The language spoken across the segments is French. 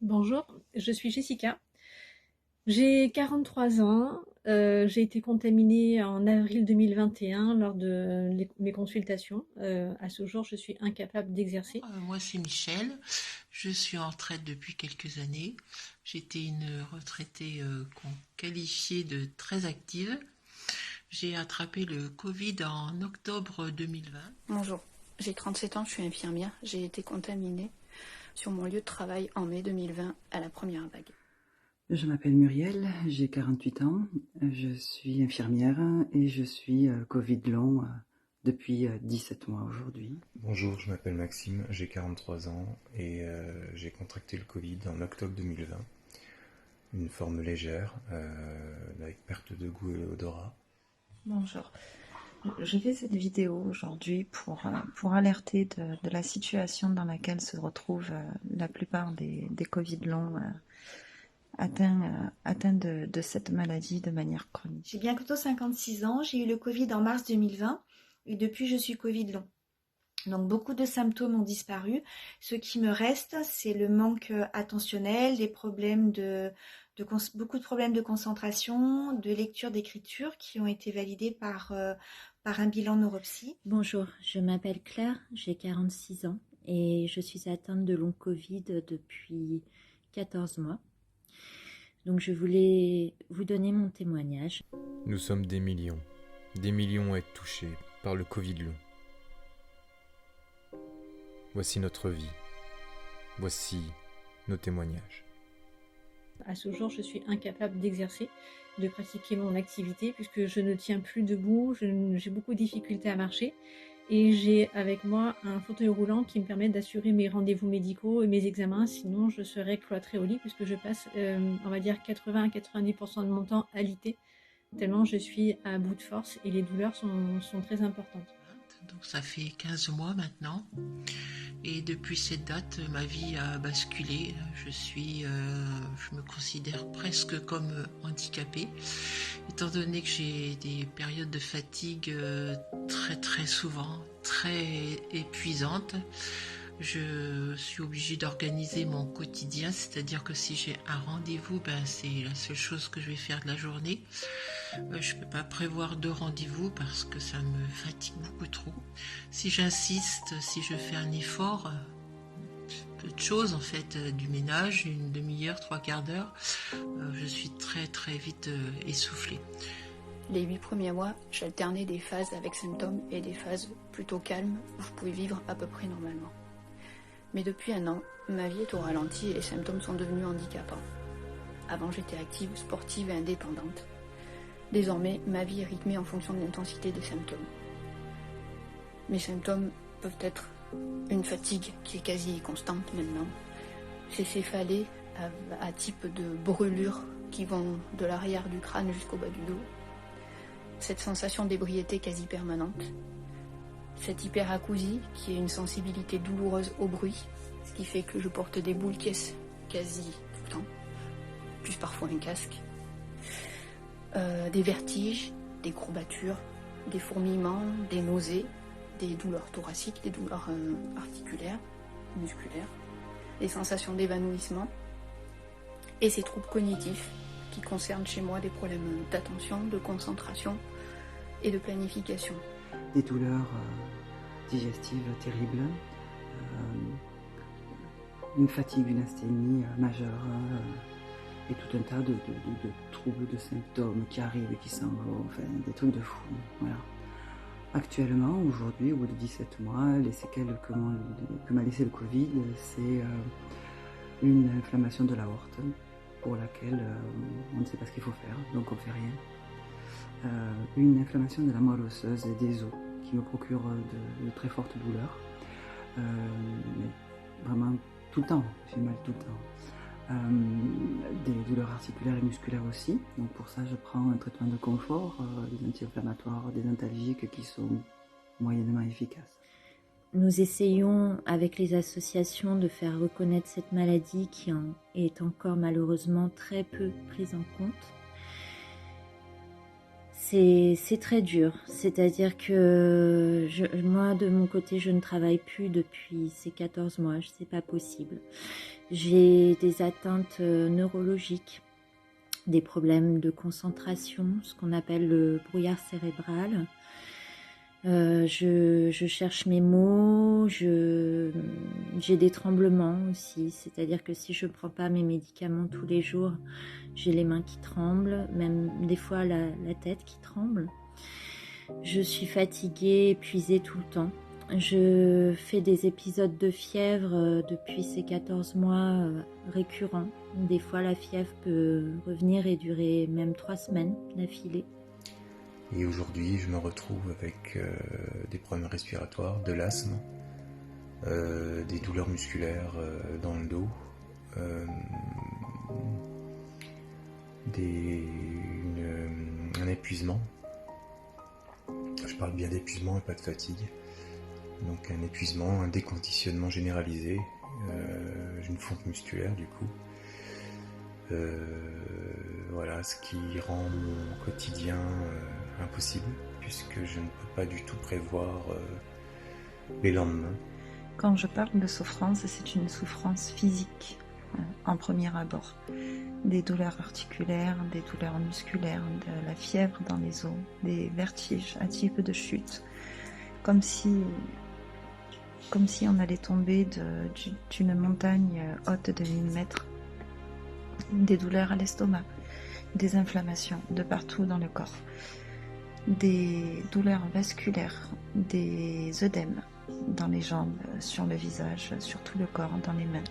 Bonjour, je suis Jessica. J'ai 43 ans. J'ai été contaminée en avril 2021 lors de mes consultations. À ce jour, je suis incapable d'exercer. Moi, c'est Michel. Je suis en retraite depuis quelques années. J'étais une retraitée qu'on qualifiait de très active. J'ai attrapé le Covid en octobre 2020. Bonjour, j'ai 37 ans, je suis infirmière. J'ai été contaminée sur mon lieu de travail en mai 2020 à la première vague. Je m'appelle Muriel, j'ai 48 ans, je suis infirmière et je suis Covid long depuis 17 mois aujourd'hui. Bonjour, je m'appelle Maxime, j'ai 43 ans et j'ai contracté le Covid en octobre 2020. Une forme légère, avec perte de goût et d'odorat. Bonjour. Je fais cette vidéo aujourd'hui pour alerter de la situation dans laquelle se retrouvent la plupart des Covid longs atteints de cette maladie de manière chronique. J'ai bientôt 56 ans, j'ai eu le Covid en mars 2020 et depuis je suis Covid long. Donc beaucoup de symptômes ont disparu. Ce qui me reste, c'est le manque attentionnel, des problèmes beaucoup de problèmes de concentration, de lecture, d'écriture qui ont été validés par un bilan neuropsy. Bonjour, je m'appelle Claire, j'ai 46 ans et je suis atteinte de long Covid depuis 14 mois. Donc je voulais vous donner mon témoignage. Nous sommes des millions à être touchés par le Covid long. Voici notre vie, voici nos témoignages. À ce jour, je suis incapable d'exercer, de pratiquer mon activité puisque je ne tiens plus debout, j'ai beaucoup de difficultés à marcher et j'ai avec moi un fauteuil roulant qui me permet d'assurer mes rendez-vous médicaux et mes examens, sinon je serais cloîtrée au lit puisque je passe, on va dire 80 à 90% de mon temps alité, tellement je suis à bout de force et les douleurs sont très importantes. Donc ça fait 15 mois maintenant. Et depuis cette date, ma vie a basculé. Je me considère presque comme handicapée, étant donné que j'ai des périodes de fatigue très très souvent, très épuisantes. Je suis obligée d'organiser mon quotidien, c'est-à-dire que si j'ai un rendez-vous, c'est la seule chose que je vais faire de la journée. Je ne peux pas prévoir de rendez-vous parce que ça me fatigue beaucoup trop. Si j'insiste, si je fais un effort, peu de choses en fait, du ménage, une demi-heure, trois quarts d'heure, je suis très très vite essoufflée. Les 8 premiers mois, j'alternais des phases avec symptômes et des phases plutôt calmes où je pouvais vivre à peu près normalement. Mais depuis un an, ma vie est au ralenti et les symptômes sont devenus handicapants. Avant, j'étais active, sportive et indépendante. Désormais, ma vie est rythmée en fonction de l'intensité des symptômes. Mes symptômes peuvent être une fatigue qui est quasi constante maintenant, ces céphalées à type de brûlures qui vont de l'arrière du crâne jusqu'au bas du dos, cette sensation d'ébriété quasi permanente, cette hyperacousie qui est une sensibilité douloureuse au bruit, ce qui fait que je porte des boules caisses quasi tout le temps, plus parfois un casque, des vertiges, des courbatures, des fourmillements, des nausées, des douleurs thoraciques, des douleurs articulaires, musculaires, des sensations d'évanouissement et ces troubles cognitifs qui concernent chez moi des problèmes d'attention, de concentration et de planification. Des douleurs digestives terribles, une fatigue, une asthénie majeure et tout un tas de troubles, de symptômes qui arrivent et qui s'en vont, enfin des trucs de fou. Voilà. Actuellement, aujourd'hui, au bout de 17 mois, les séquelles que m'a laissé le Covid, c'est une inflammation de l'aorte pour laquelle on ne sait pas ce qu'il faut faire, donc on ne fait rien. Une inflammation de la moelle osseuse et des os qui me procure de très fortes douleurs. Mais vraiment tout le temps, j'ai mal tout le temps. Des douleurs articulaires et musculaires aussi. Donc pour ça, je prends un traitement de confort, des anti-inflammatoires, des antalgiques qui sont moyennement efficaces. Nous essayons avec les associations de faire reconnaître cette maladie qui est encore malheureusement très peu prise en compte. c'est très dur. C'est-à-dire que moi, de mon côté, je ne travaille plus depuis ces 14 mois. C'est pas possible. J'ai des atteintes neurologiques, des problèmes de concentration, ce qu'on appelle le brouillard cérébral. Je cherche mes mots, j'ai des tremblements aussi, c'est-à-dire que si je ne prends pas mes médicaments tous les jours, j'ai les mains qui tremblent, même des fois la tête qui tremble. Je suis fatiguée, épuisée tout le temps. Je fais des épisodes de fièvre depuis ces 14 mois récurrents. Des fois la fièvre peut revenir et durer même 3 semaines d'affilée. Et aujourd'hui, je me retrouve avec des problèmes respiratoires, de l'asthme, des douleurs musculaires dans le dos, un épuisement. Je parle bien d'épuisement et pas de fatigue. Donc un épuisement, un déconditionnement généralisé, une fonte musculaire du coup. Voilà, ce qui rend mon quotidien impossible, puisque je ne peux pas du tout prévoir les lendemains. Quand je parle de souffrance, c'est une souffrance physique en premier abord. Des douleurs articulaires, des douleurs musculaires, de la fièvre dans les os, des vertiges à type de chute, comme si on allait tomber d'une montagne haute de 1000 mètres. Des douleurs à l'estomac, des inflammations de partout dans le corps, des douleurs vasculaires, des œdèmes dans les jambes, sur le visage, sur tout le corps, dans les mains,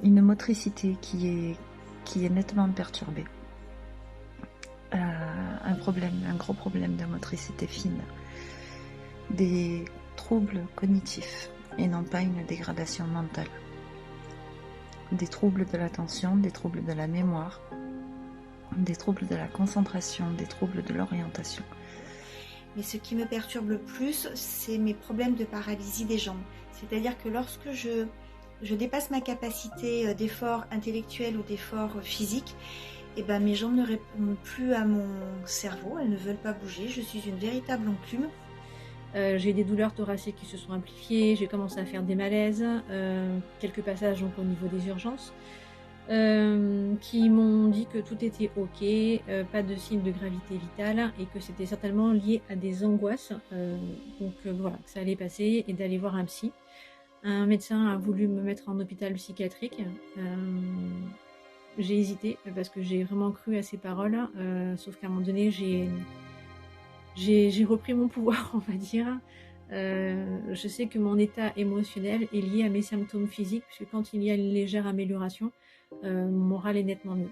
une motricité qui est nettement perturbée, un gros problème de motricité fine, des troubles cognitifs et non pas une dégradation mentale. Des troubles de l'attention, des troubles de la mémoire, des troubles de la concentration, des troubles de l'orientation. Mais ce qui me perturbe le plus, c'est mes problèmes de paralysie des jambes. C'est-à-dire que lorsque je dépasse ma capacité d'effort intellectuel ou d'effort physique, et ben mes jambes ne répondent plus à mon cerveau, elles ne veulent pas bouger, je suis une véritable enclume. J'ai des douleurs thoraciques qui se sont amplifiées, j'ai commencé à faire des malaises, quelques passages donc, au niveau des urgences, qui m'ont dit que tout était ok, pas de signe de gravité vitale et que c'était certainement lié à des angoisses, voilà, que ça allait passer et d'aller voir un psy. Un médecin a voulu me mettre en hôpital psychiatrique, j'ai hésité parce que j'ai vraiment cru à ses paroles, sauf qu'à un moment donné j'ai repris mon pouvoir, on va dire. Je sais que mon état émotionnel est lié à mes symptômes physiques, puisque quand il y a une légère amélioration, mon moral est nettement mieux.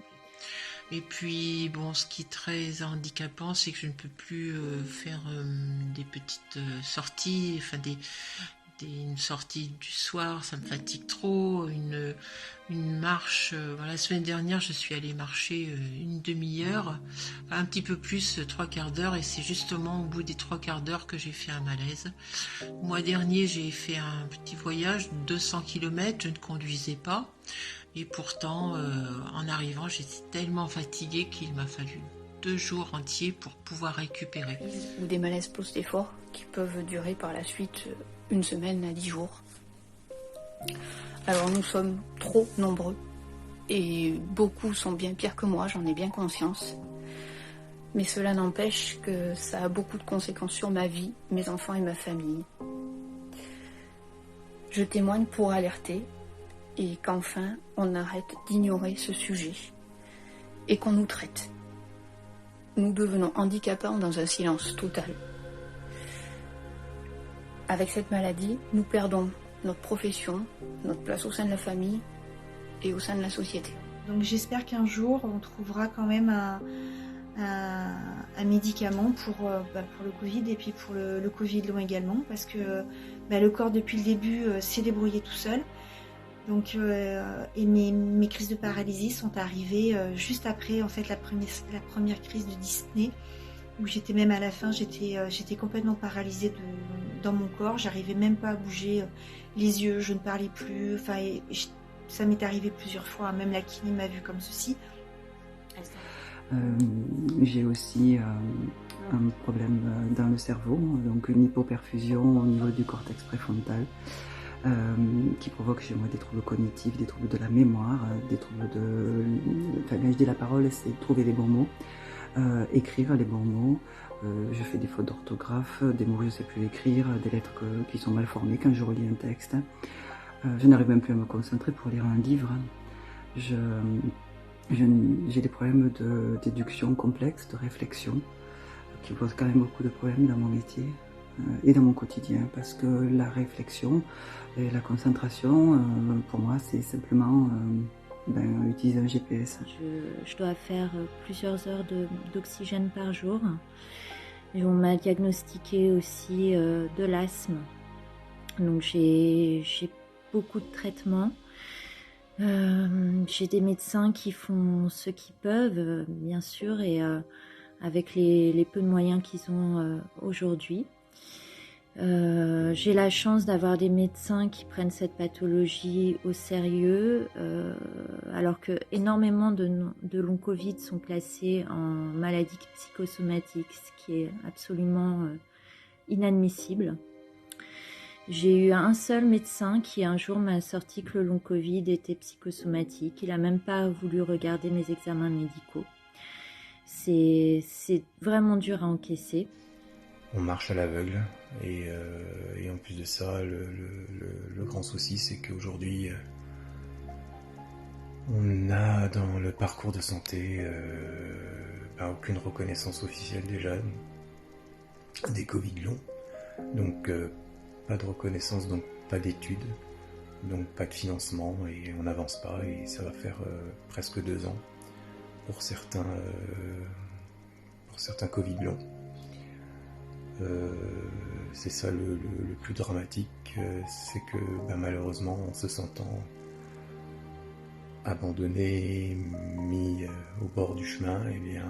Et puis, bon, ce qui est très handicapant, c'est que je ne peux plus faire des petites sorties, enfin une sortie du soir, ça me fatigue trop, une marche. La semaine dernière, je suis allée marcher une demi-heure, un petit peu plus, 3/4 d'heure, et c'est justement au bout des 3/4 d'heure que j'ai fait un malaise. Le mois dernier, j'ai fait un petit voyage de 200 km, je ne conduisais pas, et pourtant, en arrivant, j'étais tellement fatiguée qu'il m'a fallu 2 jours entiers pour pouvoir récupérer. Ou des malaises post-effort qui peuvent durer par la suite 1 semaine à 10 jours. Alors nous sommes trop nombreux et beaucoup sont bien pires que moi, j'en ai bien conscience. Mais cela n'empêche que ça a beaucoup de conséquences sur ma vie, mes enfants et ma famille. Je témoigne pour alerter et qu'enfin on arrête d'ignorer ce sujet et qu'on nous traite. Nous devenons handicapants dans un silence total. Avec cette maladie, nous perdons notre profession, notre place au sein de la famille et au sein de la société. Donc j'espère qu'un jour on trouvera quand même un médicament pour le Covid et puis pour le Covid long également, parce que le corps depuis le début s'est débrouillé tout seul. Donc et mes crises de paralysie sont arrivées juste après en fait la première crise de dyspnée, où j'étais même à la fin, j'étais complètement paralysée dans mon corps, j'arrivais même pas à bouger les yeux, je ne parlais plus, ça m'est arrivé plusieurs fois, même la kiné m'a vue comme ceci. J'ai aussi un problème dans le cerveau, donc une hypoperfusion au niveau du cortex préfrontal, qui provoque chez moi des troubles cognitifs, des troubles de la mémoire, des troubles de... Enfin, quand je dis la parole, c'est trouver les bons mots, écrire les bons mots. Je fais des fautes d'orthographe, des mots que je ne sais plus écrire, des lettres qui sont mal formées quand je relis un texte. Je n'arrive même plus à me concentrer pour lire un livre. J'ai des problèmes de déduction complexe, de réflexion, qui posent quand même beaucoup de problèmes dans mon métier et dans mon quotidien, parce que la réflexion et la concentration, pour moi, c'est simplement utiliser un GPS. Je dois faire plusieurs heures d'oxygène par jour. Et on m'a diagnostiqué aussi de l'asthme. Donc j'ai beaucoup de traitements. J'ai des médecins qui font ce qu'ils peuvent, bien sûr, et avec les peu de moyens qu'ils ont aujourd'hui. J'ai la chance d'avoir des médecins qui prennent cette pathologie au sérieux, alors que énormément de long Covid sont classés en maladie psychosomatique, ce qui est absolument inadmissible. J'ai eu un seul médecin qui un jour m'a sorti que le long Covid était psychosomatique. Il n'a même pas voulu regarder mes examens médicaux. C'est vraiment dur à encaisser. On marche à l'aveugle et en plus de ça, le grand souci, c'est qu'aujourd'hui, on n'a dans le parcours de santé aucune reconnaissance officielle déjà des Covid longs. Donc pas de reconnaissance, donc pas d'études, donc pas de financement et on n'avance pas et ça va faire presque 2 ans pour certains Covid longs. C'est ça le plus dramatique, c'est que malheureusement en se sentant abandonné, mis au bord du chemin, eh bien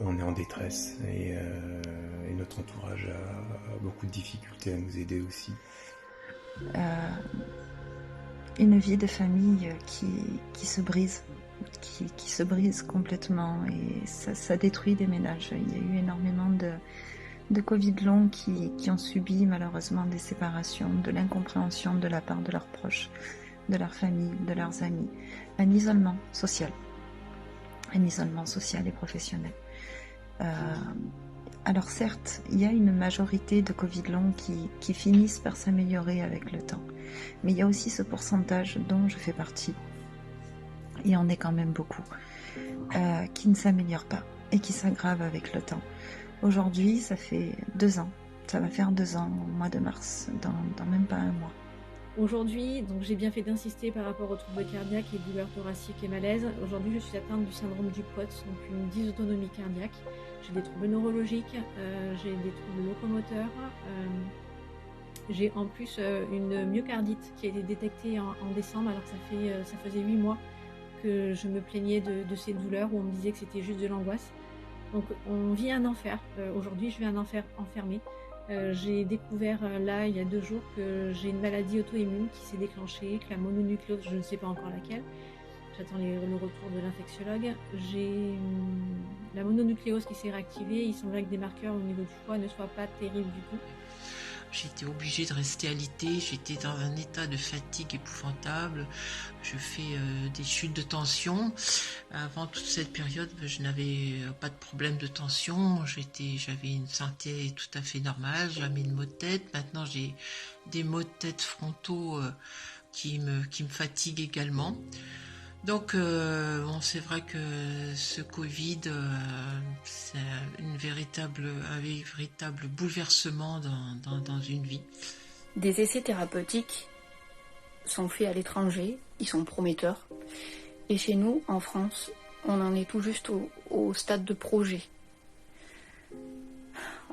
on est en détresse et notre entourage a beaucoup de difficultés à nous aider aussi. Une vie de famille qui se brise. Qui se brise complètement et ça détruit des ménages. Il y a eu énormément de Covid longs qui ont subi malheureusement des séparations, de l'incompréhension de la part de leurs proches, de leur famille, de leurs amis, un isolement social et professionnel. Alors certes, il y a une majorité de Covid longs qui finissent par s'améliorer avec le temps, mais il y a aussi ce pourcentage dont je fais partie, et on est quand même beaucoup, qui ne s'améliore pas et qui s'aggrave avec le temps. Aujourd'hui, ça fait 2 ans. Ça va faire 2 ans au mois de mars, dans même pas un mois. Aujourd'hui, donc j'ai bien fait d'insister par rapport aux troubles cardiaques et douleurs thoraciques et malaises. Aujourd'hui, je suis atteinte du syndrome du POTS, donc une dysautonomie cardiaque. J'ai des troubles neurologiques, j'ai des troubles locomoteurs. J'ai en plus une myocardite qui a été détectée en décembre, alors que ça faisait 8 mois que je me plaignais de ces douleurs où on me disait que c'était juste de l'angoisse. Donc on vit un enfer. Aujourd'hui, je vis un enfer enfermé. J'ai découvert là, il y a 2 jours, que j'ai une maladie auto-immune qui s'est déclenchée, que la mononucléose, je ne sais pas encore laquelle. J'attends le retour de l'infectiologue. J'ai la mononucléose qui s'est réactivée. Il semblerait que des marqueurs au niveau du foie ne soient pas terribles du tout. J'étais obligée de rester alitée, j'étais dans un état de fatigue épouvantable, je fais des chutes de tension. Avant toute cette période, je n'avais pas de problème de tension, j'avais une santé tout à fait normale, jamais de maux de tête. Maintenant j'ai des maux de tête frontaux qui me fatiguent également. Donc c'est vrai que ce Covid, c'est un véritable bouleversement dans une vie. Des essais thérapeutiques sont faits à l'étranger, ils sont prometteurs. Et chez nous, en France, on en est tout juste au stade de projet.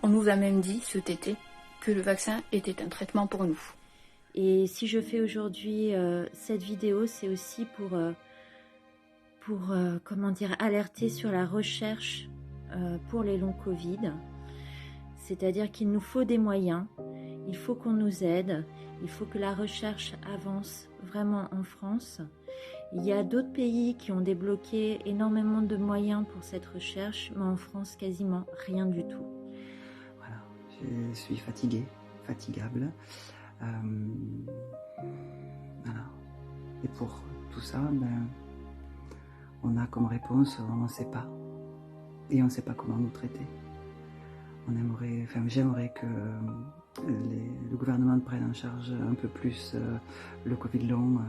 On nous a même dit cet été que le vaccin était un traitement pour nous. Et si je fais aujourd'hui cette vidéo, c'est aussi pour alerter sur la recherche pour les longs Covid. C'est-à-dire qu'il nous faut des moyens, il faut qu'on nous aide, il faut que la recherche avance vraiment en France Il y a d'autres pays qui ont débloqué énormément de moyens pour cette recherche, mais en France, quasiment rien du tout. Voilà, je suis fatiguée, fatigable. Voilà. Et pour tout ça, on a comme réponse, on ne sait pas. Et on ne sait pas comment nous traiter. J'aimerais que le gouvernement prenne en charge un peu plus le Covid long,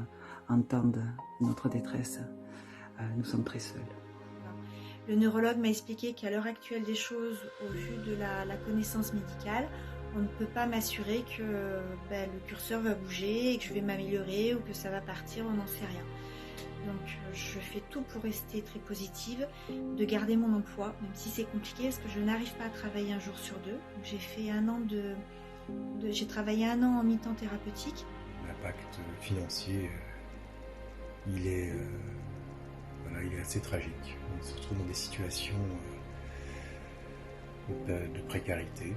entende notre détresse. Nous sommes très seuls. Le neurologue m'a expliqué qu'à l'heure actuelle des choses, au vu de la connaissance médicale, on ne peut pas m'assurer que le curseur va bouger et que je vais m'améliorer ou que ça va partir, on n'en sait rien. Donc je fais tout pour rester très positive, de garder mon emploi, même si c'est compliqué parce que je n'arrive pas à travailler un jour sur deux. Donc, j'ai fait j'ai travaillé 1 an en mi-temps thérapeutique. L'impact financier, il est assez tragique. On se retrouve dans des situations de précarité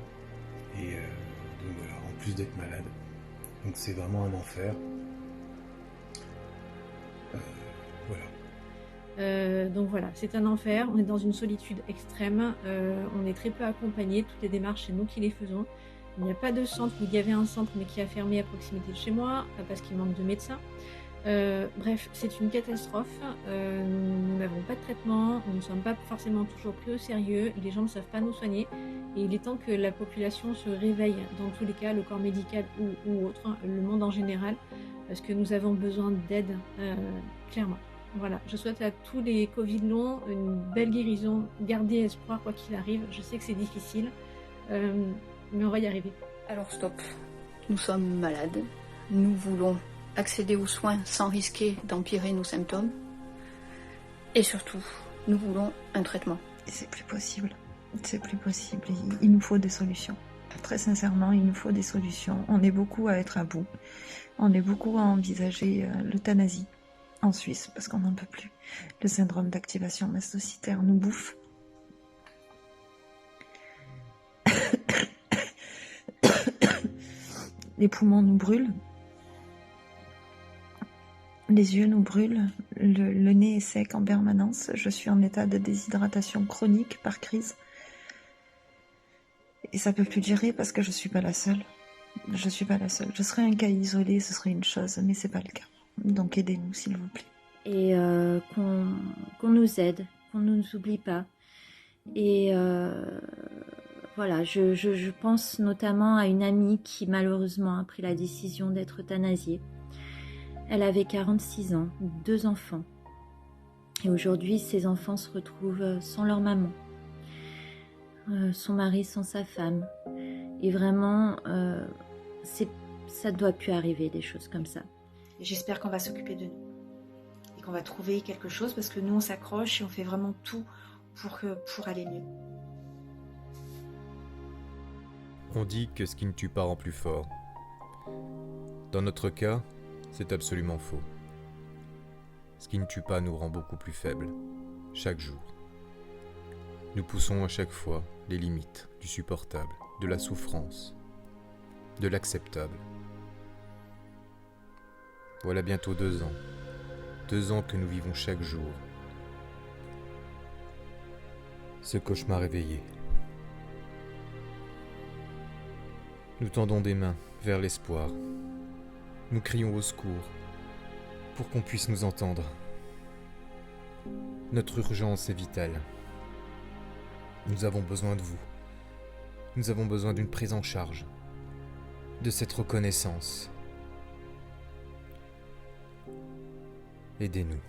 et donc voilà, en plus d'être malade. Donc c'est vraiment un enfer. Donc voilà, c'est un enfer, on est dans une solitude extrême, on est très peu accompagnés, toutes les démarches c'est nous qui les faisons. Il n'y a pas de centre, il y avait un centre mais qui a fermé à proximité de chez moi parce qu'il manque de médecins. Bref, c'est une catastrophe, nous n'avons pas de traitement, nous ne sommes pas forcément toujours pris au sérieux, les gens ne savent pas nous soigner et il est temps que la population se réveille, dans tous les cas, le corps médical ou autre, le monde en général, parce que nous avons besoin d'aide, clairement. Voilà, je souhaite à tous les Covid longs une belle guérison, gardez espoir quoi qu'il arrive, je sais que c'est difficile, mais on va y arriver. Alors stop, nous sommes malades, nous voulons accéder aux soins sans risquer d'empirer nos symptômes, et surtout, nous voulons un traitement. C'est plus possible, il nous faut des solutions. Très sincèrement, il nous faut des solutions. On est beaucoup à être à bout, on est beaucoup à envisager l'euthanasie. En Suisse, parce qu'on n'en peut plus. Le syndrome d'activation mastocytaire nous bouffe. Les poumons nous brûlent. Les yeux nous brûlent. Le nez est sec en permanence. Je suis en état de déshydratation chronique par crise. Et ça peut plus durer parce que je suis pas la seule. Je serais un cas isolé, ce serait une chose, mais c'est pas le cas. Donc aidez-nous s'il vous plaît. Et qu'on nous aide, qu'on ne nous oublie pas. Et voilà, je pense notamment à une amie qui malheureusement a pris la décision d'être euthanasiée. Elle avait 46 ans, 2 enfants. Et aujourd'hui, ces enfants se retrouvent sans leur maman. Son mari sans sa femme. Et vraiment, ça ne doit plus arriver, des choses comme ça. Et j'espère qu'on va s'occuper de nous et qu'on va trouver quelque chose parce que nous on s'accroche et on fait vraiment tout pour aller mieux. On dit que ce qui ne tue pas rend plus fort. Dans notre cas, c'est absolument faux. Ce qui ne tue pas nous rend beaucoup plus faibles, chaque jour. Nous poussons à chaque fois les limites du supportable, de la souffrance, de l'acceptable. Voilà bientôt 2 ans. 2 ans que nous vivons chaque jour. Ce cauchemar éveillé. Nous tendons des mains vers l'espoir. Nous crions au secours pour qu'on puisse nous entendre. Notre urgence est vitale. Nous avons besoin de vous. Nous avons besoin d'une prise en charge, de cette reconnaissance. Aidez-nous.